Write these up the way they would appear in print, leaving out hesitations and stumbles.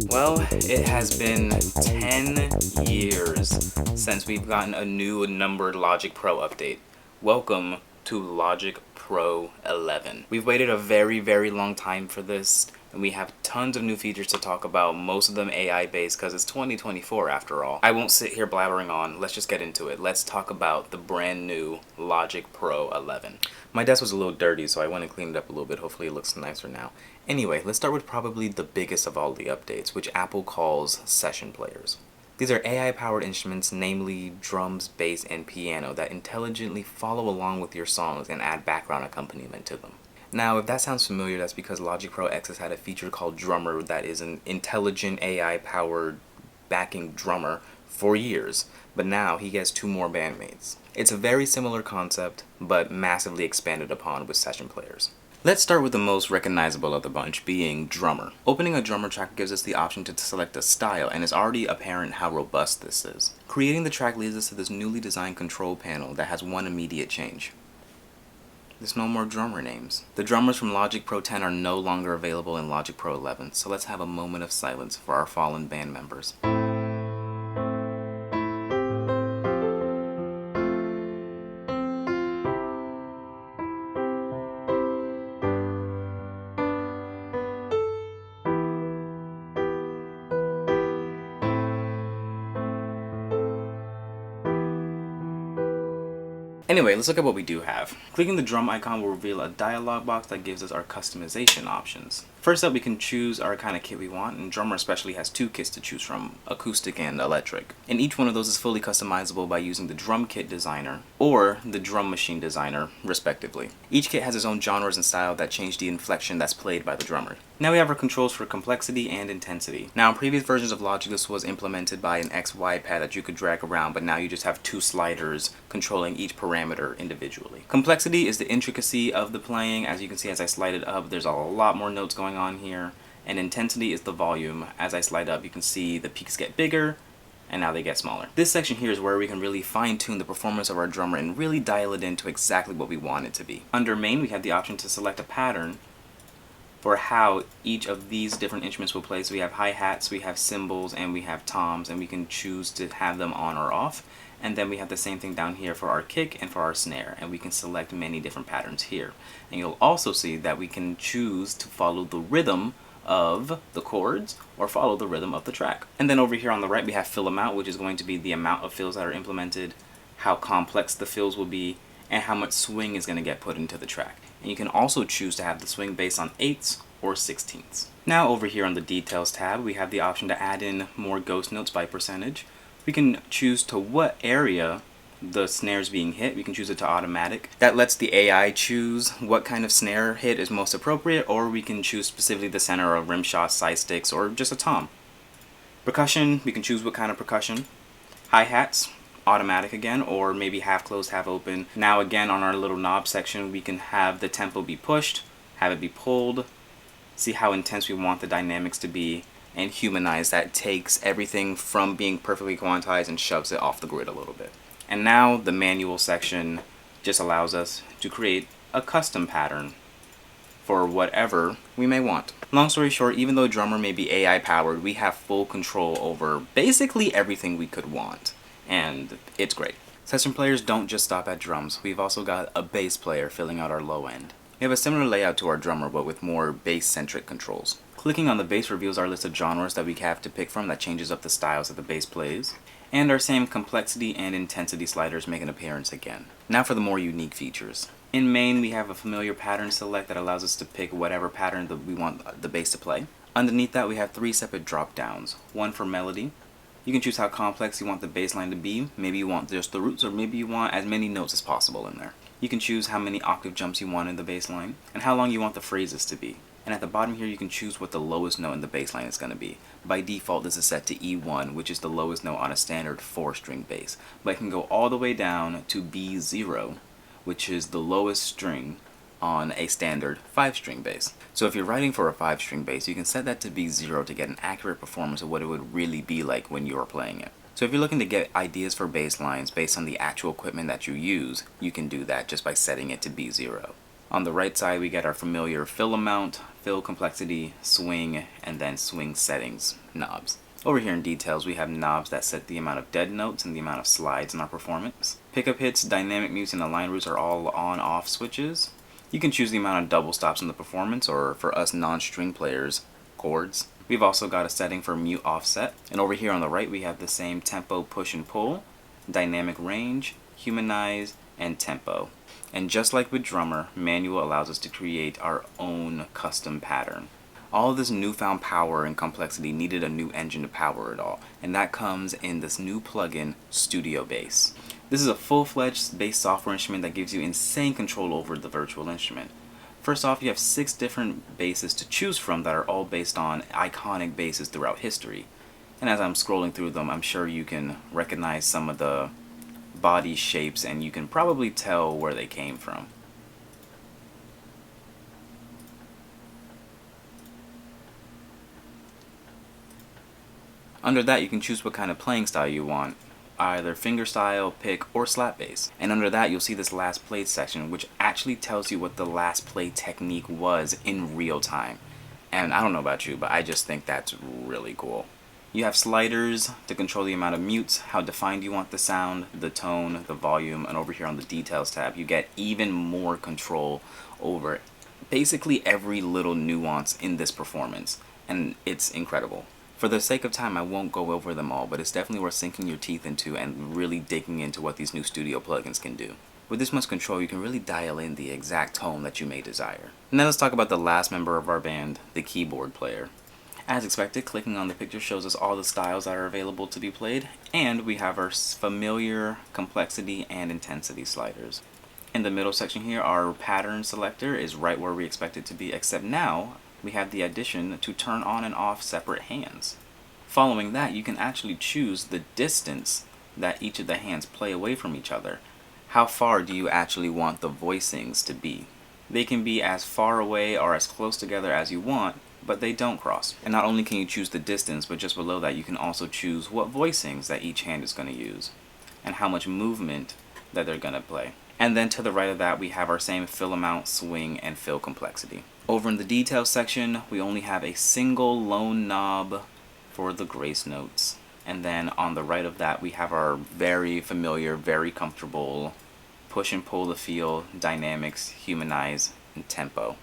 Well, it has been 10 years since we've gotten a new numbered Logic Pro update. Welcome to Logic Pro 11. We've waited a very, very long time for this, and we have tons of new features to talk about, most of them AI based because it's 2024 after all. I won't sit here blabbering on, let's just get into it. Let's talk about the brand new Logic Pro 11. My desk was a little dirty, so I went and cleaned it up a little bit. Hopefully it looks nicer now. Anyway, let's start with probably the biggest of all the updates, which Apple calls session players. These are AI-powered instruments, namely drums, bass, and piano, that intelligently follow along with your songs and add background accompaniment to them. Now, if that sounds familiar, that's because Logic Pro X has had a feature called Drummer that is an intelligent AI-powered backing drummer for years, but now he gets 2 more bandmates. It's a very similar concept, but massively expanded upon with session players. Let's start with the most recognizable of the bunch, being Drummer. Opening a Drummer track gives us the option to select a style, and it's already apparent how robust this is. Creating the track leads us to this newly designed control panel that has one immediate change. There's no more drummer names. The drummers from Logic Pro 10 are no longer available in Logic Pro 11, so let's have a moment of silence for our fallen band members. Anyway, let's look at what we do have. Clicking the drum icon will reveal a dialog box that gives us our customization options. First up, we can choose our kind of kit we want, and Drummer especially has 2 kits to choose from, acoustic and electric. And each one of those is fully customizable by using the Drum Kit Designer or the Drum Machine Designer, respectively. Each kit has its own genres and style that change the inflection that's played by the drummer. Now we have our controls for complexity and intensity. Now in previous versions of Logic, this was implemented by an XY pad that you could drag around, but now you just have 2 sliders controlling each parameter individually. Complexity is the intricacy of the playing. As you can see, as I slide it up, there's a lot more notes going on here. And intensity is the volume. As I slide up, you can see the peaks get bigger, and now they get smaller. This section here is where we can really fine-tune the performance of our drummer and really dial it into exactly what we want it to be. Under Main, we have the option to select a pattern for how each of these different instruments will play. So we have hi-hats, we have cymbals, and we have toms, and we can choose to have them on or off. And then we have the same thing down here for our kick and for our snare, and we can select many different patterns here. And you'll also see that we can choose to follow the rhythm of the chords or follow the rhythm of the track. And then over here on the right we have fill amount, which is going to be the amount of fills that are implemented, how complex the fills will be, and how much swing is going to get put into the track. And you can also choose to have the swing based on 8ths or 16ths. Now over here on the Details tab, we have the option to add in more ghost notes by percentage. We can choose to what area the snare is being hit. We can choose it to automatic. That lets the AI choose what kind of snare hit is most appropriate, or we can choose specifically the center of rim shots, side sticks, or just a tom. Percussion, we can choose what kind of percussion. Hi-hats, automatic again, or maybe half closed, half open. Now again on our little knob section, we can have the tempo be pushed, have it be pulled, see how intense we want the dynamics to be, and humanize. That takes everything from being perfectly quantized and shoves it off the grid a little bit. And now the manual section just allows us to create a custom pattern for whatever we may want. Long story short, even though Drummer may be AI powered, we have full control over basically everything we could want, and it's great. Session players don't just stop at drums. We've also got a bass player filling out our low end. We have a similar layout to our drummer, but with more bass-centric controls. Clicking on the bass reveals our list of genres that we have to pick from that changes up the styles that the bass plays. And our same complexity and intensity sliders make an appearance again. Now for the more unique features. In Main, we have a familiar pattern select that allows us to pick whatever pattern that we want the bass to play. Underneath that, we have 3 separate drop downs. One for melody. You can choose how complex you want the bass line to be. Maybe you want just the roots, or maybe you want as many notes as possible in there. You can choose how many octave jumps you want in the bass line, and how long you want the phrases to be. And at the bottom here, you can choose what the lowest note in the bass line is going to be. By default, this is set to E1, which is the lowest note on a standard 4-string bass. But it can go all the way down to B0, which is the lowest string on a standard 5-string bass. So if you're writing for a 5-string bass, you can set that to B0 to get an accurate performance of what it would really be like when you're playing it. So if you're looking to get ideas for bass lines based on the actual equipment that you use, you can do that just by setting it to B0. On the right side, we get our familiar fill amount, fill complexity, swing, and then swing settings knobs. Over here in details, we have knobs that set the amount of dead notes and the amount of slides in our performance. Pickup hits, dynamic mutes, and align roots are all on-off switches. You can choose the amount of double stops in the performance, or for us non-string players, chords. We've also got a setting for mute offset. And over here on the right, we have the same tempo, push and pull, dynamic range, humanize, and tempo. And just like with Drummer, manual allows us to create our own custom pattern. All of this newfound power and complexity needed a new engine to power it all, and that comes in this new plugin, Studio Bass. This is a full-fledged bass software instrument that gives you insane control over the virtual instrument. First off, you have 6 different basses to choose from that are all based on iconic basses throughout history. And as I'm scrolling through them, I'm sure you can recognize some of the body shapes and you can probably tell where they came from. Under that, you can choose what kind of playing style you want, either fingerstyle, pick, or slap bass. And under that, you'll see this last play section, which actually tells you what the last play technique was in real time. And I don't know about you, but I just think that's really cool. You have sliders to control the amount of mutes, how defined you want the sound, the tone, the volume, and over here on the details tab, you get even more control over basically every little nuance in this performance, and it's incredible. For the sake of time, I won't go over them all, but it's definitely worth sinking your teeth into and really digging into what these new studio plugins can do. With this much control, you can really dial in the exact tone that you may desire. Now let's talk about the last member of our band, the keyboard player. As expected, clicking on the picture shows us all the styles that are available to be played, and we have our familiar complexity and intensity sliders. In the middle section here, our pattern selector is right where we expect it to be, except now we have the addition to turn on and off separate hands. Following that, you can actually choose the distance that each of the hands play away from each other. How far do you actually want the voicings to be? They can be as far away or as close together as you want, but they don't cross. And not only can you choose the distance, but just below that you can also choose what voicings that each hand is going to use and how much movement that they're going to play. And then to the right of that, we have our same fill amount, swing, and fill complexity. Over in the details section, we only have a single lone knob for the grace notes. And then on the right of that, we have our very familiar, very comfortable push and pull the feel, dynamics, humanize, and tempo.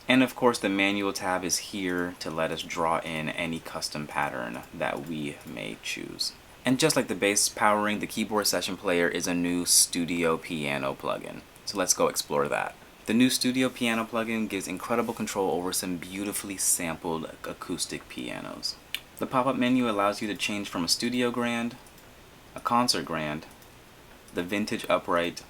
And of course, the manual tab is here to let us draw in any custom pattern that we may choose. And just like the bass powering, the keyboard session player is a new studio piano plugin. So let's go explore that. The new studio piano plugin gives incredible control over some beautifully sampled acoustic pianos. The pop-up menu allows you to change from a studio grand, a concert grand, the vintage upright,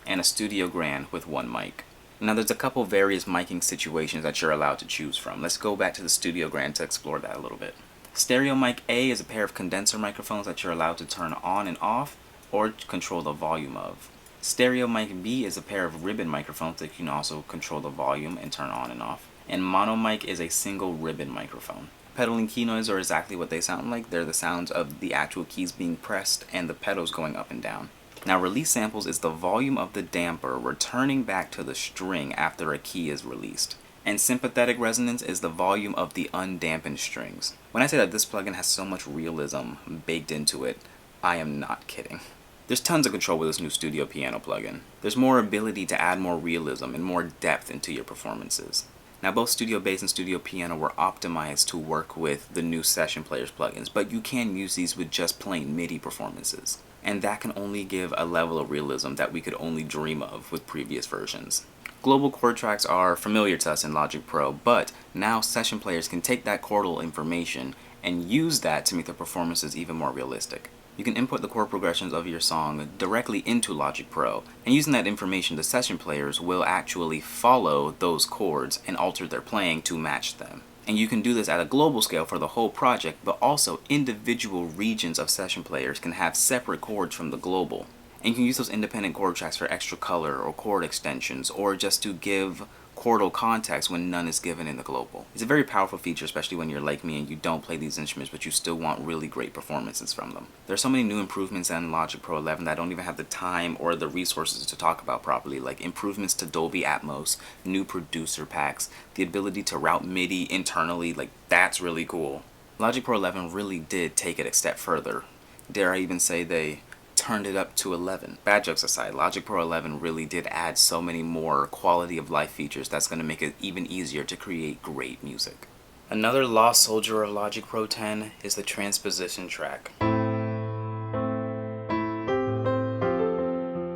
and a studio grand with one mic. Now there's a couple various miking situations that you're allowed to choose from. Let's go back to the studio grand to explore that a little bit. Stereo mic A is a pair of condenser microphones that you're allowed to turn on and off or control the volume of. Stereo mic B is a pair of ribbon microphones that you can also control the volume and turn on and off. And mono mic is a single ribbon microphone. Pedal and key noise are exactly what they sound like. They're the sounds of the actual keys being pressed and the pedals going up and down. Now release samples is the volume of the damper returning back to the string after a key is released. And sympathetic resonance is the volume of the undampened strings. When I say that this plugin has so much realism baked into it, I am not kidding. There's tons of control with this new studio piano plugin. There's more ability to add more realism and more depth into your performances. Now both Studio Bass and Studio Piano were optimized to work with the new Session Players plugins, but you can use these with just plain MIDI performances. And that can only give a level of realism that we could only dream of with previous versions. Global chord tracks are familiar to us in Logic Pro, but now Session Players can take that chordal information and use that to make their performances even more realistic. You can input the chord progressions of your song directly into Logic Pro, and using that information, the Session Players will actually follow those chords and alter their playing to match them. And you can do this at a global scale for the whole project, but also individual regions of Session Players can have separate chords from the global. And you can use those independent chord tracks for extra color or chord extensions, or just to give chordal context when none is given in the global. It's a very powerful feature, especially when you're like me and you don't play these instruments but you still want really great performances from them. There's so many new improvements in Logic Pro 11 that I don't even have the time or the resources to talk about properly, like improvements to Dolby Atmos, new producer packs, the ability to route MIDI internally. Like, that's really cool. Logic Pro 11 really did take it a step further. Dare I even say they turned it up to 11. Bad jokes aside, Logic Pro 11 really did add so many more quality of life features that's going to make it even easier to create great music. Another lost soldier of Logic Pro 10 is the transposition track.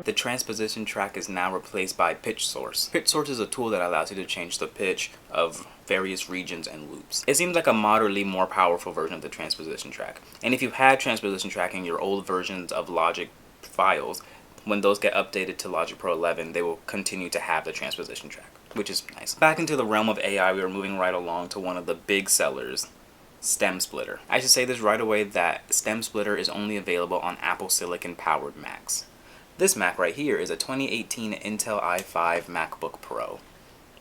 The transposition track is now replaced by pitch source. Pitch source is a tool that allows you to change the pitch of various regions and loops. It seems like a moderately more powerful version of the transposition track. And if you had transposition track in your old versions of Logic files, when those get updated to Logic Pro 11, they will continue to have the transposition track, which is nice. Back into the realm of AI, we are moving right along to one of the big sellers, Stem Splitter. I should say this right away that Stem Splitter is only available on Apple Silicon powered Macs. This Mac right here is a 2018 Intel i5 MacBook Pro.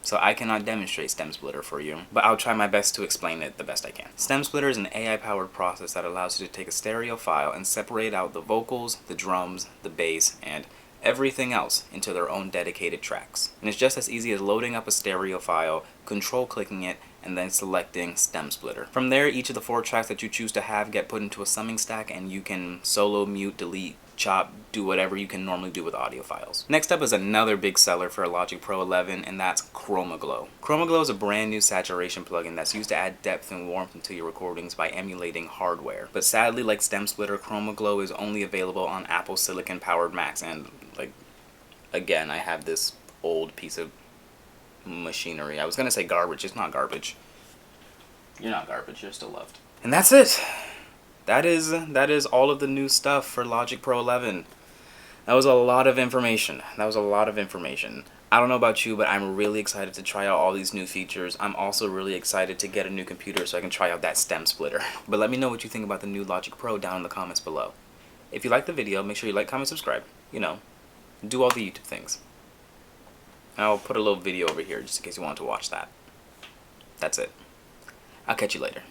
So I cannot demonstrate Stem Splitter for you, but I'll try my best to explain it the best I can. Stem Splitter is an AI-powered process that allows you to take a stereo file and separate out the vocals, the drums, the bass, and everything else into their own dedicated tracks. And it's just as easy as loading up a stereo file, control-clicking it, and then selecting Stem Splitter. From there, each of the 4 tracks that you choose to have get put into a summing stack, and you can solo, mute, delete, chop, do whatever you can normally do with audio files. Next up is another big seller for Logic Pro 11, and that's Chroma Glow. Chroma Glow is a brand new saturation plugin that's used to add depth and warmth into your recordings by emulating hardware. But sadly, like Stem Splitter, Chroma Glow is only available on Apple Silicon powered Macs, and like, again, I have this old piece of machinery. I was gonna say garbage. It's not garbage. You're not garbage. You're still loved. And that's it. That is all of the new stuff for Logic Pro 11. That was a lot of information. I don't know about you, but I'm really excited to try out all these new features. I'm also really excited to get a new computer so I can try out that Stem Splitter. But let me know what you think about the new Logic Pro down in the comments below. If you like the video, make sure you like, comment, subscribe. You know, do all the YouTube things. I'll put a little video over here just in case you want to watch that. That's it. I'll catch you later.